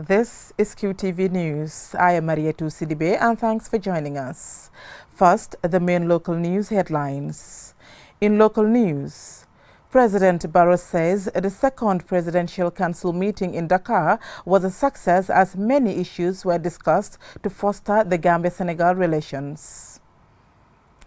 This is QTV News. I am Marietu Sidibe and thanks for joining us. First, the main local news headlines. In local news, President Barrow says the second Presidential Council meeting in Dakar was a success as many issues were discussed to foster the Gambia-Senegal relations.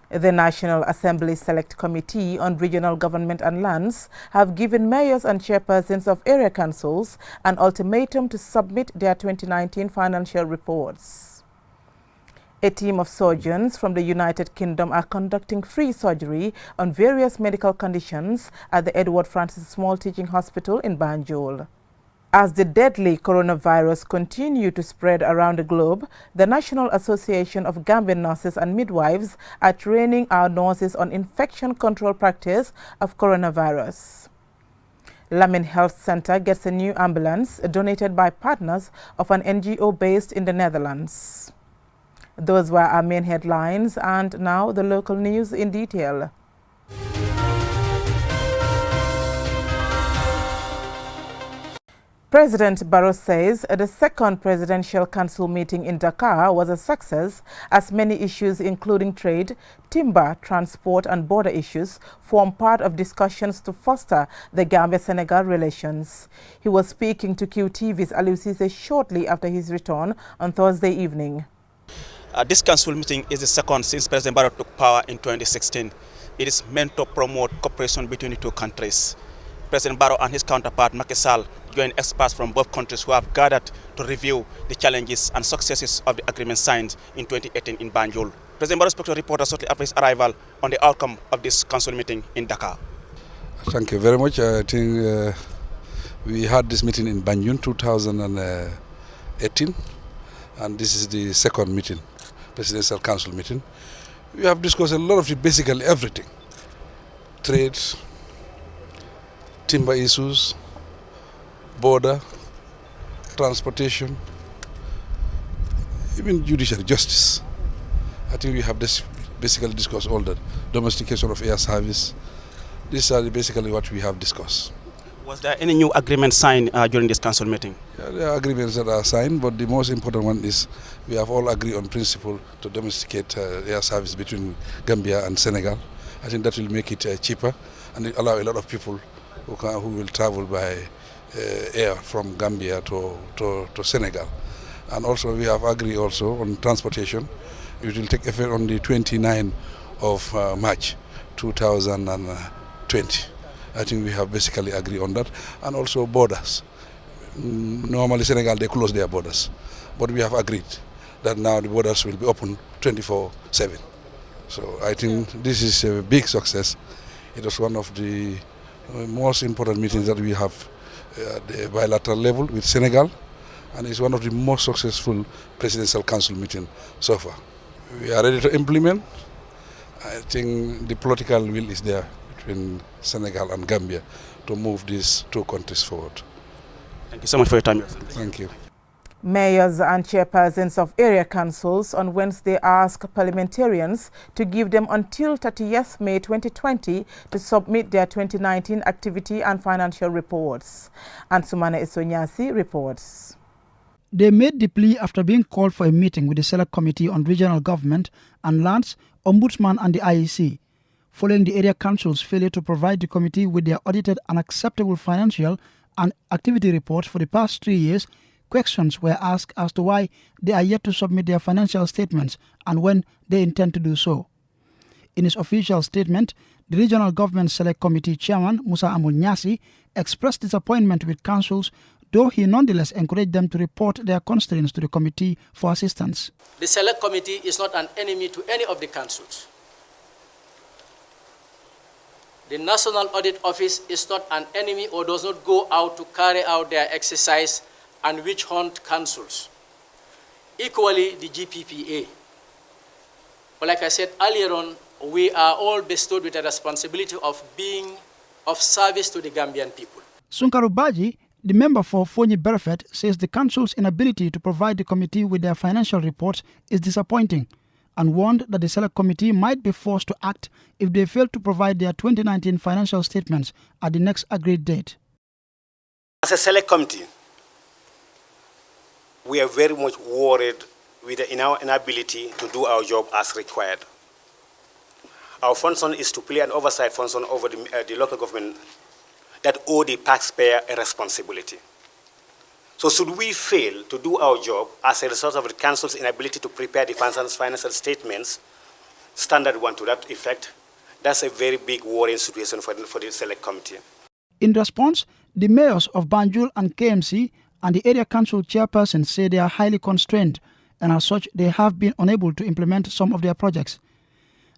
The National Assembly Select Committee on Regional Government and Lands have given mayors and chairpersons of area councils an ultimatum to submit their 2019 financial reports. A team of surgeons from the United Kingdom are conducting free surgery on various medical conditions at the Edward Francis Small Teaching Hospital in Banjul. As the deadly coronavirus continues to spread around the globe, the National Association of Gambian Nurses and Midwives are training our nurses on infection control practice of coronavirus. Lamin Health Center gets a new ambulance donated by partners of an NGO based in the Netherlands. Those were our main headlines, and now the local news in detail. President Barrow says the second Presidential Council meeting in Dakar was a success as many issues including trade, timber, transport and border issues form part of discussions to foster the Gambia-Senegal relations. He was speaking to QTV's Aliou Cisse shortly after his return on Thursday evening. This council meeting is the second since President Barrow took power in 2016. It is meant to promote cooperation between the two countries. President Barrow and his counterpart Macky Sall joined experts from both countries who have gathered to review the challenges and successes of the agreement signed in 2018 in Banjul. President Barrow spoke to reporters shortly after his arrival on the outcome of this council meeting in Dakar. Thank you very much. I think we had this meeting in Banjul 2018, and this is the second meeting, Presidential Council meeting. We have discussed a lot of basically everything: trade, timber issues, border, transportation, even judiciary justice. I think we have basically discussed all that. Domestication of air service. These are basically what we have discussed. Was there any new agreement signed during this council meeting? Yeah, there are agreements that are signed, but the most important one is we have all agreed on principle to domesticate air service between Gambia and Senegal. I think that will make it cheaper and it allow a lot of people who will travel by air from Gambia to Senegal. And also we have agreed also on transportation. It will take effect on the 29th of March 2020. I think we have basically agreed on that. And also borders. Normally Senegal, they close their borders. But we have agreed that now the borders will be open 24/7. So I think this is a big success. It was one of the most important meetings that we have at the bilateral level with Senegal, and it's one of the most successful Presidential Council meetings so far. We are ready to implement. I think the political will is there between Senegal and Gambia to move these two countries forward. Thank you so much for your time. Thank you. Mayors and chairpersons of area councils on Wednesday asked parliamentarians to give them until 30th May 2020 to submit their 2019 activity and financial reports. Ansumana Esonyasi reports. They made the plea after being called for a meeting with the Select Committee on Regional Government and Lands, Ombudsman and the IEC, following the area council's failure to provide the committee with their audited and acceptable financial and activity reports for the past 3 years. Questions were asked as to why they are yet to submit their financial statements and when they intend to do so. In his official statement, the Regional Government Select Committee Chairman Musa Amunyasi expressed disappointment with councils, though he nonetheless encouraged them to report their constraints to the committee for assistance. The Select Committee is not an enemy to any of the councils. The National Audit Office is not an enemy or does not go out to carry out their exercise and witch hunt councils. Equally, the GPPA. But like I said earlier on, we are all bestowed with a responsibility of being of service to the Gambian people. Sunkaru Baji, the member for Fonyi Berefet, says the council's inability to provide the committee with their financial reports is disappointing and warned that the Select Committee might be forced to act if they fail to provide their 2019 financial statements at the next agreed date. As a Select Committee, we are very much worried with our inability to do our job as required. Our function is to play an oversight function over the local government that owe the taxpayer a responsibility. So should we fail to do our job as a result of the council's inability to prepare the financial statements, standard one to that effect, that's a very big worrying situation for the select committee. In response, the mayors of Banjul and KMC and the area council chairpersons say they are highly constrained, and as such they have been unable to implement some of their projects.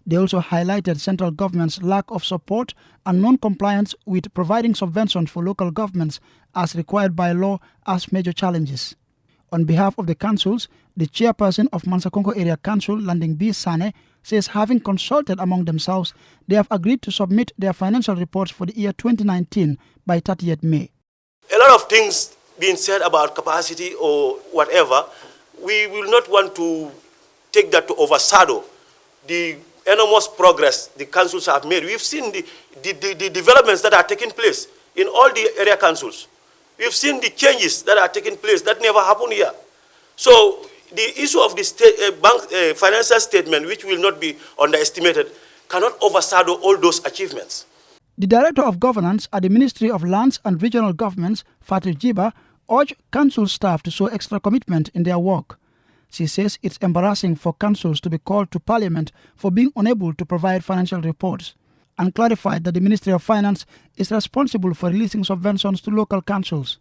They also highlighted central government's lack of support and non-compliance with providing subventions for local governments as required by law as major challenges. On behalf of the councils, the chairperson of Mansakonko Area Council, Landing B. Sane, says having consulted among themselves, they have agreed to submit their financial reports for the year 2019 by 30th May. A lot of things being said about capacity or whatever, we will not want to take that to overshadow the enormous progress the councils have made. We've seen the developments that are taking place in all the area councils. We've seen the changes that are taking place that never happened here. So the issue of the financial statement, which will not be underestimated, cannot overshadow all those achievements. The Director of Governance at the Ministry of Lands and Regional Governments, Fatou Jiba, urged council staff to show extra commitment in their work. She says it's embarrassing for councils to be called to Parliament for being unable to provide financial reports, and clarified that the Ministry of Finance is responsible for releasing subventions to local councils.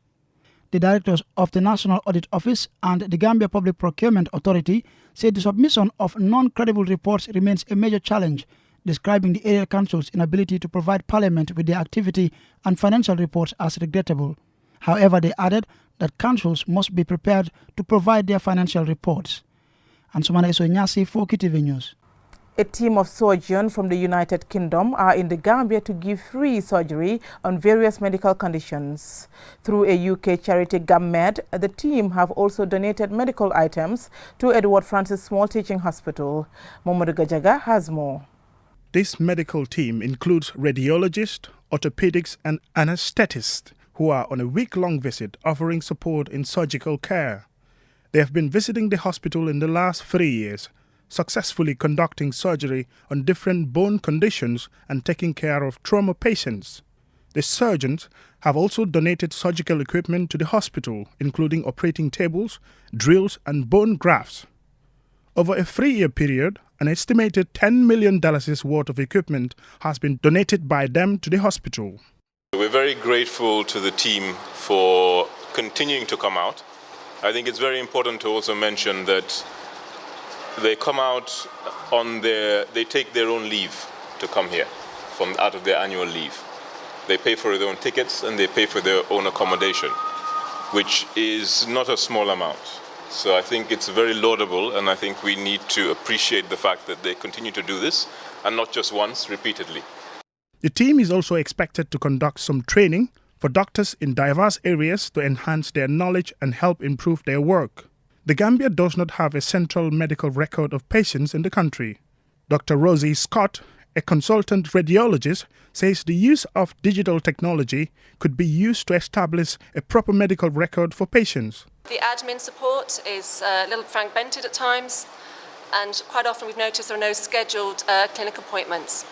The directors of the National Audit Office and the Gambia Public Procurement Authority said the submission of non-credible reports remains a major challenge, describing the area council's inability to provide Parliament with their activity and financial reports as regrettable. However, they added that councils must be prepared to provide their financial reports. Ansumana Isonyasi for KTV News. A team of surgeons from the United Kingdom are in the Gambia to give free surgery on various medical conditions. Through a UK charity GAMMED, the team have also donated medical items to Edward Francis Small Teaching Hospital. Momodu Gajaga has more. This medical team includes radiologists, orthopedics and anesthetists who are on a week-long visit offering support in surgical care. They have been visiting the hospital in the last 3 years, successfully conducting surgery on different bone conditions and taking care of trauma patients. The surgeons have also donated surgical equipment to the hospital, including operating tables, drills and bone grafts. Over a 3-year period, an estimated $10 million worth of equipment has been donated by them to the hospital. We're very grateful to the team for continuing to come out. I think it's very important to also mention that they come out they take their own leave to come here out of their annual leave. They pay for their own tickets and they pay for their own accommodation, which is not a small amount. So I think it's very laudable, and I think we need to appreciate the fact that they continue to do this, and not just once, repeatedly. The team is also expected to conduct some training for doctors in diverse areas to enhance their knowledge and help improve their work. The Gambia does not have a central medical record of patients in the country. Dr. Rosie Scott, a consultant radiologist, says the use of digital technology could be used to establish a proper medical record for patients. The admin support is a little fragmented at times, and quite often we've noticed there are no scheduled clinic appointments.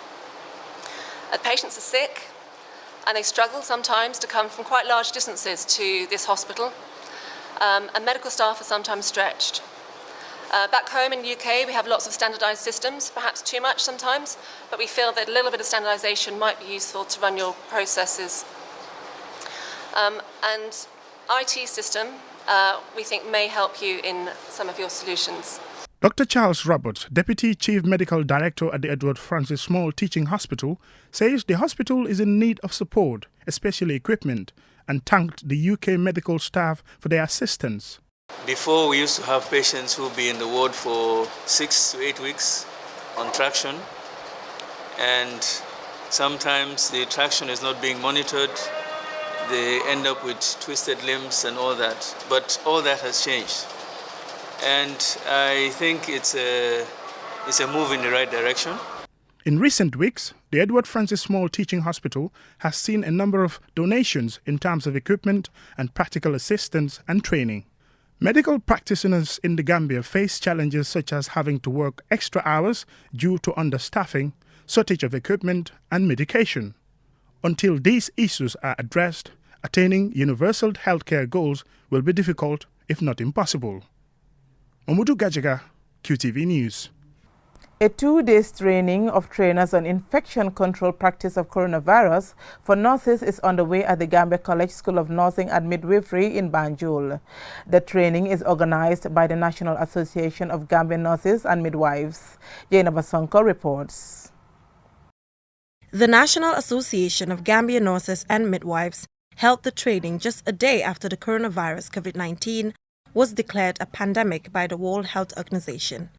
Patients are sick and they struggle sometimes to come from quite large distances to this hospital, and medical staff are sometimes stretched. Back home in the UK we have lots of standardised systems, perhaps too much sometimes, but we feel that a little bit of standardisation might be useful to run your processes. And IT system we think may help you in some of your solutions. Dr. Charles Roberts, Deputy Chief Medical Director at the Edward Francis Small Teaching Hospital, says the hospital is in need of support, especially equipment, and thanked the UK medical staff for their assistance. Before, we used to have patients who would be in the ward for 6 to 8 weeks on traction, and sometimes the traction is not being monitored. They end up with twisted limbs and all that, but all that has changed. And I think it's a move in the right direction. In recent weeks, the Edward Francis Small Teaching Hospital has seen a number of donations in terms of equipment and practical assistance and training. Medical practitioners in the Gambia face challenges such as having to work extra hours due to understaffing, shortage of equipment and medication. Until these issues are addressed, attaining universal healthcare goals will be difficult, if not impossible. Mamudu Gajaga, QTV News. A 2-day training of trainers on infection control practice of coronavirus for nurses is underway at the Gambia College School of Nursing and Midwifery in Banjul. The training is organized by the National Association of Gambian Nurses and Midwives. Jaina Basonko reports. The National Association of Gambian Nurses and Midwives held the training just a day after the coronavirus COVID-19 was declared a pandemic by the World Health Organization.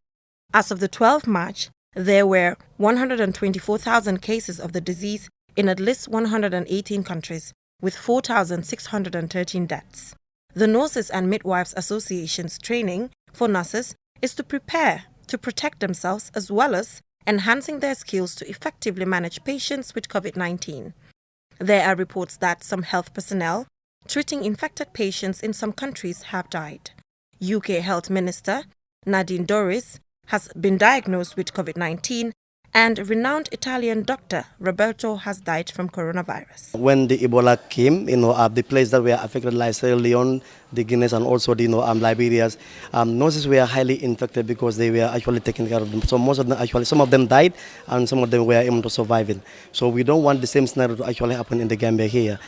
As of the 12th March, there were 124,000 cases of the disease in at least 118 countries, with 4,613 deaths. The Nurses and Midwives Association's training for nurses is to prepare to protect themselves as well as enhancing their skills to effectively manage patients with COVID-19. There are reports that some health personnel treating infected patients in some countries have died. UK Health Minister Nadine Dorries has been diagnosed with COVID-19, and renowned Italian doctor Roberto has died from coronavirus. When the Ebola came, the place that were affected, like Sierra Leone, the Guineas, and also the Liberia, nurses were highly infected because they were actually taking care of them. So most of them actually, some of them died, and some of them were able to survive it. So we don't want the same scenario to actually happen in the Gambia here.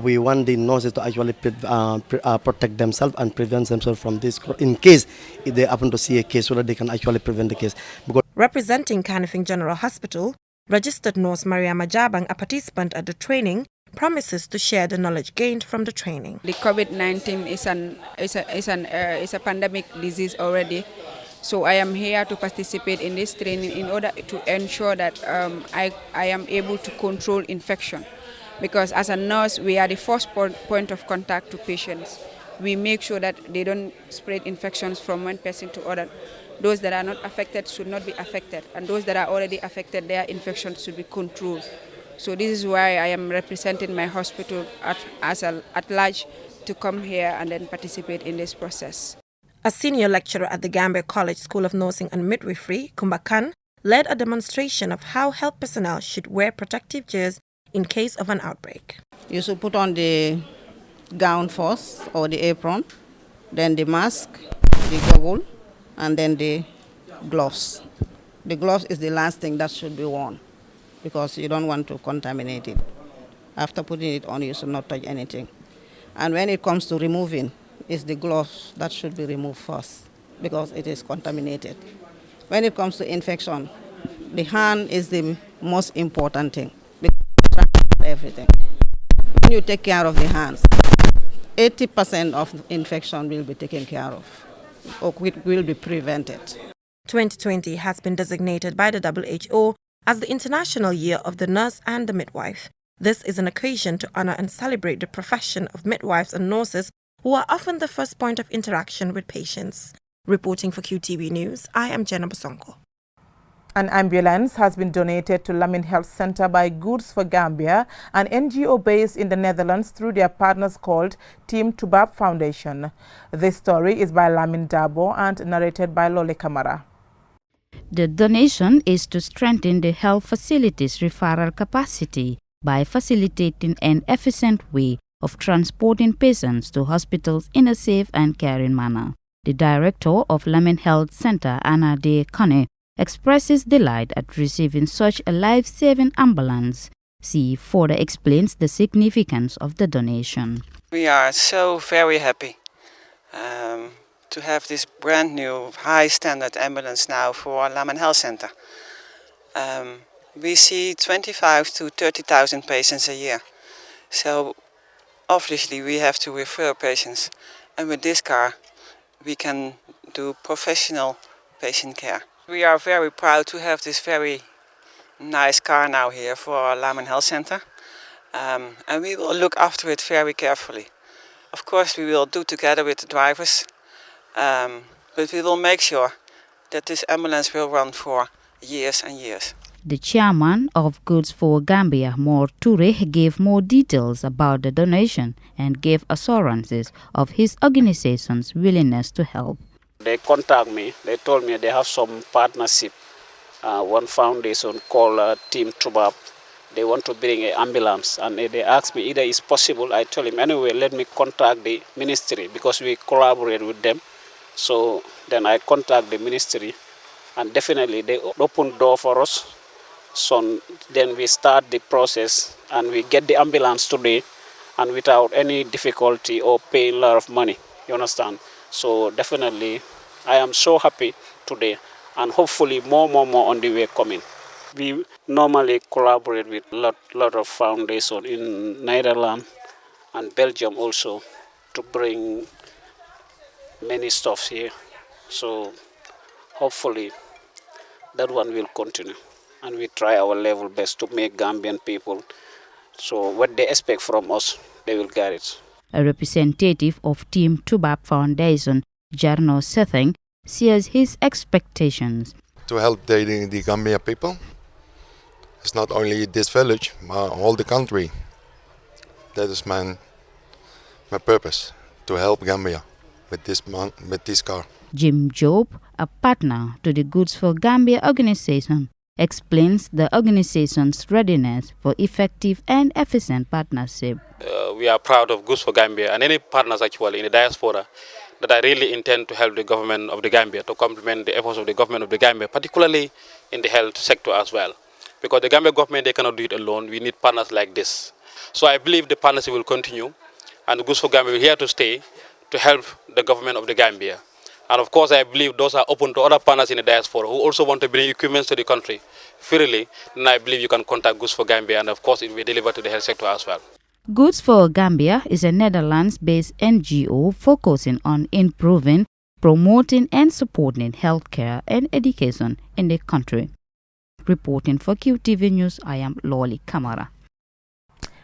We want the nurses to actually protect themselves and prevent themselves from this in case if they happen to see a case, so that they can actually prevent the case. Because representing Kanifing General Hospital, registered nurse Maria Majabang, a participant at the training, promises to share the knowledge gained from the training. The COVID-19 is a pandemic disease already, so I am here to participate in this training in order to ensure that I am able to control infection. Because as a nurse, we are the first point of contact to patients. We make sure that they don't spread infections from one person to other. Those that are not affected should not be affected, and those that are already affected, their infections should be controlled. So this is why I am representing my hospital at large to come here and then participate in this process. A senior lecturer at the Gambia College School of Nursing and Midwifery, Kumba Khan, led a demonstration of how health personnel should wear protective gears in case of an outbreak. You should put on the gown first, or the apron, then the mask, the goggle, and then the gloves. The gloves is the last thing that should be worn because you don't want to contaminate it. After putting it on, you should not touch anything. And when it comes to removing, it's the gloves that should be removed first because it is contaminated. When it comes to infection, the hand is the most important thing because everything. When you take care of the hands, 80% of infection will be taken care of, or will be prevented. 2020 has been designated by the WHO as the International Year of the Nurse and the Midwife. This is an occasion to honor and celebrate the profession of midwives and nurses who are often the first point of interaction with patients. Reporting for QTV News, I am Jenna Basonko. An ambulance has been donated to Lamin Health Center by Goods for Gambia, an NGO based in the Netherlands through their partners called Team Tubab Foundation. This story is by Lamin Dabo and narrated by Lole Kamara. The donation is to strengthen the health facilities' referral capacity by facilitating an efficient way of transporting patients to hospitals in a safe and caring manner. The director of Lamin Health Center, Anna De Kone, expresses delight at receiving such a life-saving ambulance. She further explains the significance of the donation. We are so very happy to have this brand new high-standard ambulance now for Lamin Health Center. We see 25 to 30,000 patients a year. So obviously we have to refer patients. And with this car, we can do professional patient care. We are very proud to have this very nice car now here for Lamin Health Center. And we will look after it very carefully. Of course, we will do together with the drivers. But we will make sure that this ambulance will run for years and years. The chairman of Goods for Gambia, Mor Toure, gave more details about the donation and gave assurances of his organization's willingness to help. They contact me. They told me they have some partnership. One foundation called Team Tubab. They want to bring an ambulance, and they asked me either it's possible. I told him anyway, let me contact the ministry because we collaborate with them. So then I contact the ministry, and definitely they open door for us. So then we start the process, and we get the ambulance today, and without any difficulty or paying a lot of money. You understand? So definitely, I am so happy today, and hopefully more on the way coming. We normally collaborate with lot of foundations in Netherlands and Belgium also to bring many stuffs here. So hopefully that one will continue, and we try our level best to make Gambian people, so what they expect from us, they will get it. A representative of Team Tubab Foundation, Jarno Sething, shares his expectations. To help the Gambian people. It's not only this village, but all the country. That is my purpose, to help Gambia with this car. Jim Job, a partner to the Goods for Gambia organization, explains the organization's readiness for effective and efficient partnership. We are proud of Goods for Gambia and any partners actually in the diaspora that I really intend to help the government of the Gambia to complement the efforts of the government of the Gambia, particularly in the health sector as well. Because the Gambia government, they cannot do it alone. We need partners like this. So I believe the partnership will continue, and Goods for Gambia will here to stay to help the government of the Gambia. And of course, I believe those are open to other partners in the diaspora who also want to bring equipment to the country freely. Then I believe you can contact Goods for Gambia, and of course, it will deliver to the health sector as well. Goods for Gambia is a Netherlands-based NGO focusing on improving, promoting, and supporting healthcare and education in the country. Reporting for QTV News, I am Loli Kamara.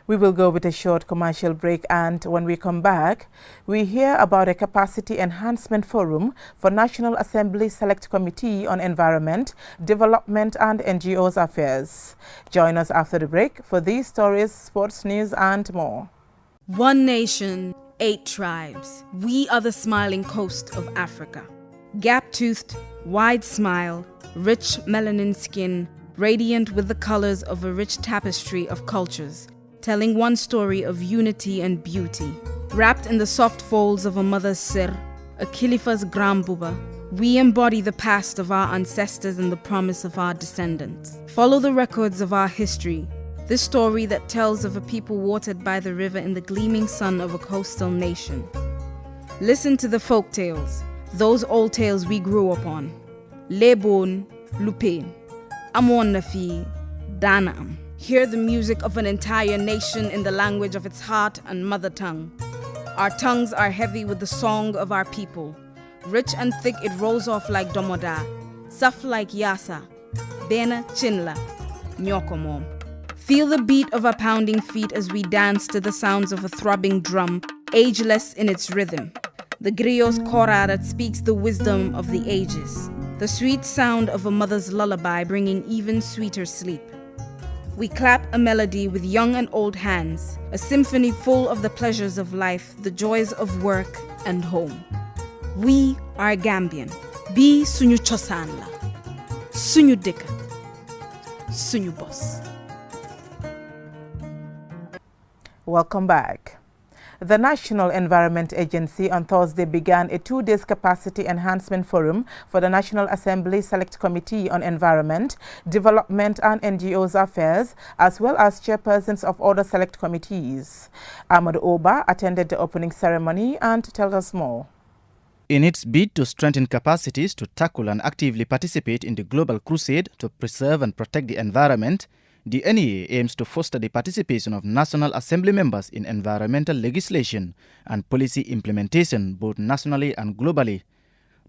We will go with a short commercial break, and when we come back, we hear about a capacity enhancement forum for National Assembly Select Committee on Environment, Development and NGOs Affairs. Join us after the break for these stories, sports news and more. One nation, 8 tribes. We are the smiling coast of Africa. Gap-toothed, wide smile, rich melanin skin, radiant with the colors of a rich tapestry of cultures, telling one story of unity and beauty. Wrapped in the soft folds of a mother's sir, a Khalifa's grandbuba, we embody the past of our ancestors and the promise of our descendants. Follow the records of our history, this story that tells of a people watered by the river in the gleaming sun of a coastal nation. Listen to the folk tales, those old tales we grew up on. Lebon, Lupain, Amon Nafi, Danaam. Hear the music of an entire nation in the language of its heart and mother tongue. Our tongues are heavy with the song of our people. Rich and thick it rolls off like domoda, soft like yasa, bena chinla, nyokomom. Feel the beat of our pounding feet as we dance to the sounds of a throbbing drum, ageless in its rhythm. The griot's kora that speaks the wisdom of the ages. The sweet sound of a mother's lullaby bringing even sweeter sleep. We clap a melody with young and old hands, a symphony full of the pleasures of life, the joys of work and home. We are Gambian. Bi suñu cosaan la, suñu dëkk, suñu bos. Welcome back. The National Environment Agency on Thursday began a 2-day capacity enhancement forum for the National Assembly Select Committee on Environment, Development and NGOs Affairs, as well as chairpersons of other select committees. Ahmad Oba attended the opening ceremony and tells us more. In its bid to strengthen capacities to tackle and actively participate in the global crusade to preserve and protect the environment, the NEA aims to foster the participation of National Assembly members in environmental legislation and policy implementation both nationally and globally.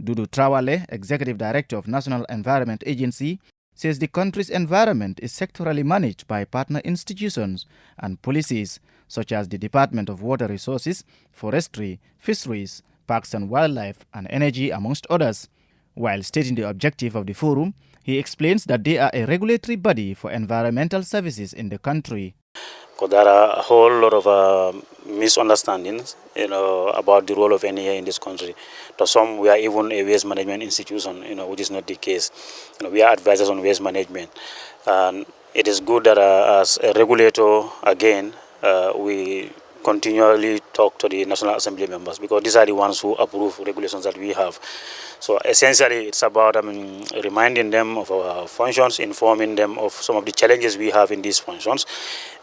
Dudu Trawale, Executive Director of National Environment Agency, says the country's environment is sectorally managed by partner institutions and policies such as the Department of Water Resources, Forestry, Fisheries, Parks and Wildlife and Energy, amongst others. While stating the objective of the forum, He explains that they are a regulatory body for environmental services in the country. There are a whole lot of misunderstandings, about the role of NEA in this country. To some, we are even a waste management institution, which is not the case. We are advisors on waste management, and it is good that as a regulator, again, we continually talk to the National Assembly members, because these are the ones who approve regulations that we have. So essentially, it's about reminding them of our functions, informing them of some of the challenges we have in these functions,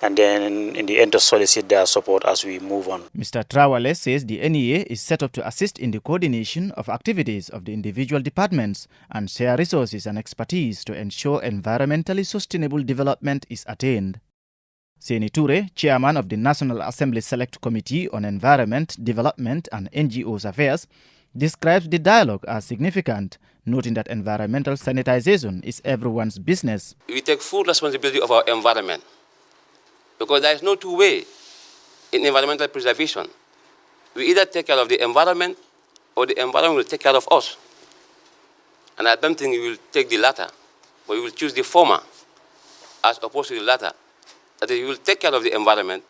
and then in the end to solicit their support as we move on. Mr. Trawale says the NEA is set up to assist in the coordination of activities of the individual departments and share resources and expertise to ensure environmentally sustainable development is attained. Seni Toure, chairman of the National Assembly Select Committee on Environment, Development and NGOs Affairs, describes the dialogue as significant, noting that environmental sanitization is everyone's business. We take full responsibility of our environment, because there is no two way in environmental preservation. We either take care of the environment or the environment will take care of us. And I don't think we will take the latter, but we will choose the former as opposed to the latter. That we will take care of the environment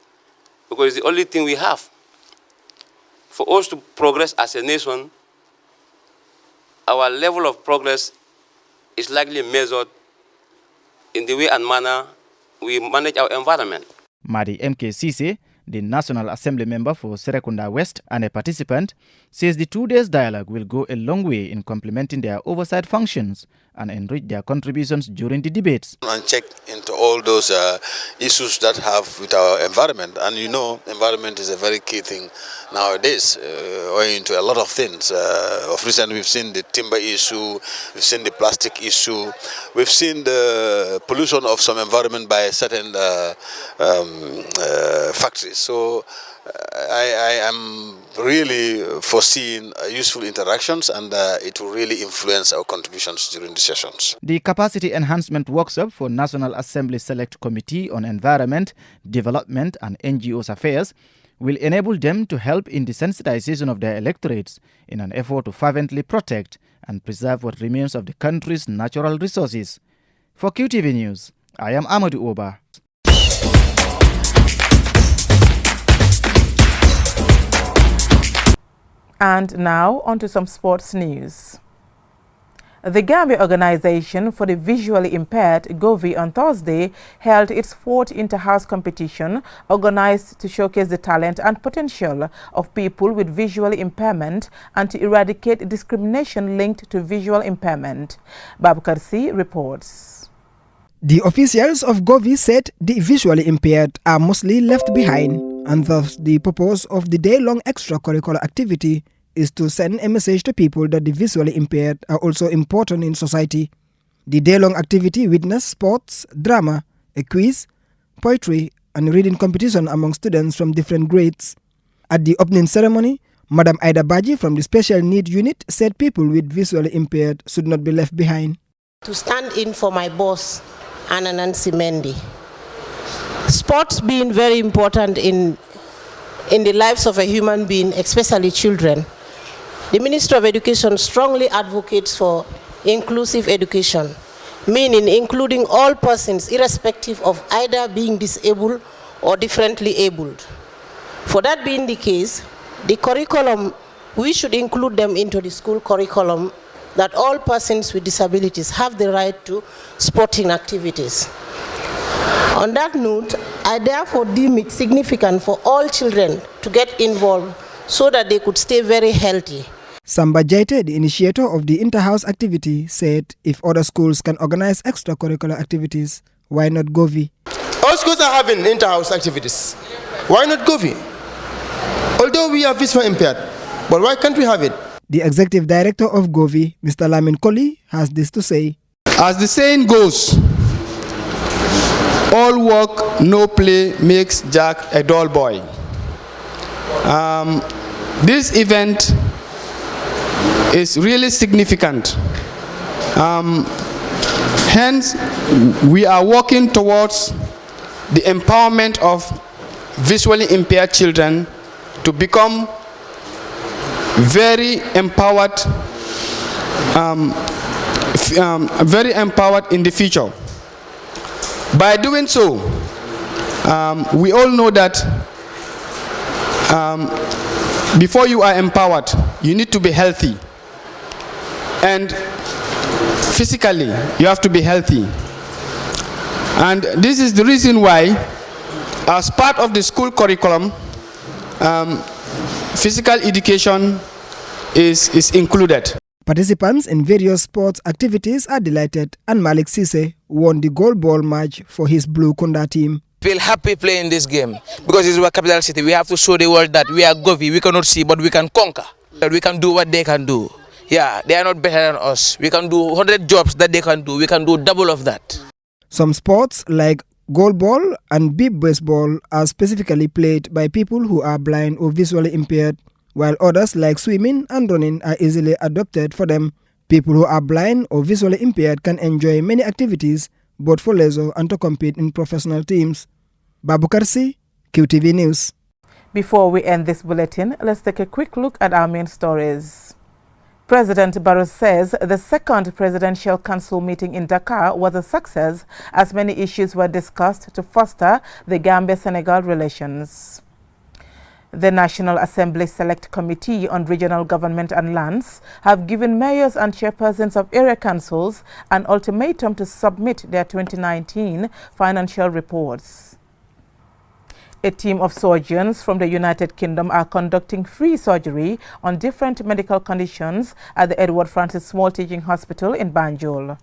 because it's the only thing we have. For us to progress as a nation, our level of progress is likely measured in the way and manner we manage our environment. Madi M.K. Sise, the National Assembly member for Serekunda West and a participant, says the 2 days dialogue will go a long way in complementing their oversight functions and enrich their contributions during the debates. And check into all those issues that have with our environment. And environment is a very key thing nowadays, owing to a lot of things. Of recent, we've seen the timber issue, we've seen the plastic issue, we've seen the pollution of some environment by certain factories. So I am really foreseeing useful interactions, and it will really influence our contributions during the sessions. The Capacity Enhancement Workshop for National Assembly Select Committee on Environment, Development and NGOs Affairs will enable them to help in the sensitization of their electorates in an effort to fervently protect and preserve what remains of the country's natural resources. For QTV News, I am Amadou Oba. And now, on to some sports news. The Gambia Organization for the Visually Impaired, GOVI, on Thursday held its 4th inter-house competition organized to showcase the talent and potential of people with visual impairment and to eradicate discrimination linked to visual impairment. Babukar C. reports. The officials of GOVI said the visually impaired are mostly left behind, and thus the purpose of the day-long extracurricular activity is to send a message to people that the visually impaired are also important in society. The day-long activity witnessed sports, drama, a quiz, poetry, and reading competition among students from different grades. At the opening ceremony, Madam Aida Baji from the Special Need Unit said people with visually impaired should not be left behind. To stand in for my boss, Anna Nancy Mendy. Sports being very important in the lives of a human being, especially children. The Minister of Education strongly advocates for inclusive education, meaning including all persons irrespective of either being disabled or differently abled. For that being the case, the curriculum, we should include them into the school curriculum that all persons with disabilities have the right to sporting activities. On that note, I therefore deem it significant for all children to get involved so that they could stay very healthy. Samba Jaite, the initiator of the inter-house activity, said if other schools can organize extracurricular activities, why not GOVI? All schools are having inter-house activities. Why not GOVI? Although we are visually impaired, but why can't we have it? The executive director of GOVI, Mr. Lamin Koli, has this to say. As the saying goes, all work, no play makes Jack a dull boy. This event is really significant. Hence, we are working towards the empowerment of visually impaired children to become very empowered very empowered in the future. By doing so, we all know that before you are empowered, you need to be healthy. And physically, you have to be healthy. And this is the reason why, as part of the school curriculum, physical education is included. Participants in various sports activities are delighted, and Malik Sise won the gold ball match for his Blue Kunda team. Feel happy playing this game because it's our capital city. We have to show the world that we are Govi. We cannot see, but we can conquer. That we can do what they can do. Yeah, they are not better than us. We can do 100 jobs that they can do. We can do double of that. Some sports like goalball and beep baseball are specifically played by people who are blind or visually impaired, while others like swimming and running are easily adopted for them. People who are blind or visually impaired can enjoy many activities, both for leisure and to compete in professional teams. Babu Karsi, QTV News. Before we end this bulletin, let's take a quick look at our main stories. President Barrow says the second Presidential Council meeting in Dakar was a success as many issues were discussed to foster the Gambia-Senegal relations. The National Assembly Select Committee on Regional Government and Lands have given mayors and chairpersons of area councils an ultimatum to submit their 2019 financial reports. A team of surgeons from the United Kingdom are conducting free surgery on different medical conditions at the Edward Francis Small Teaching Hospital in Banjul.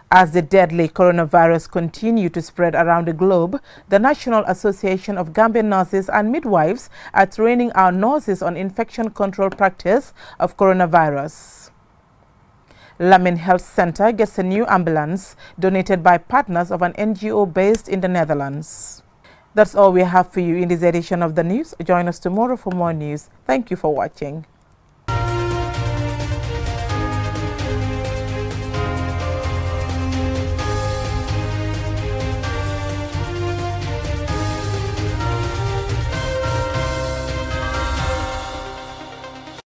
As the deadly coronavirus continues to spread around the globe, the National Association of Gambian Nurses and Midwives are training our nurses on infection control practice of coronavirus. Lamin Health Center gets a new ambulance donated by partners of an NGO based in the Netherlands. That's all we have for you in this edition of the news. Join us tomorrow for more news. Thank you for watching.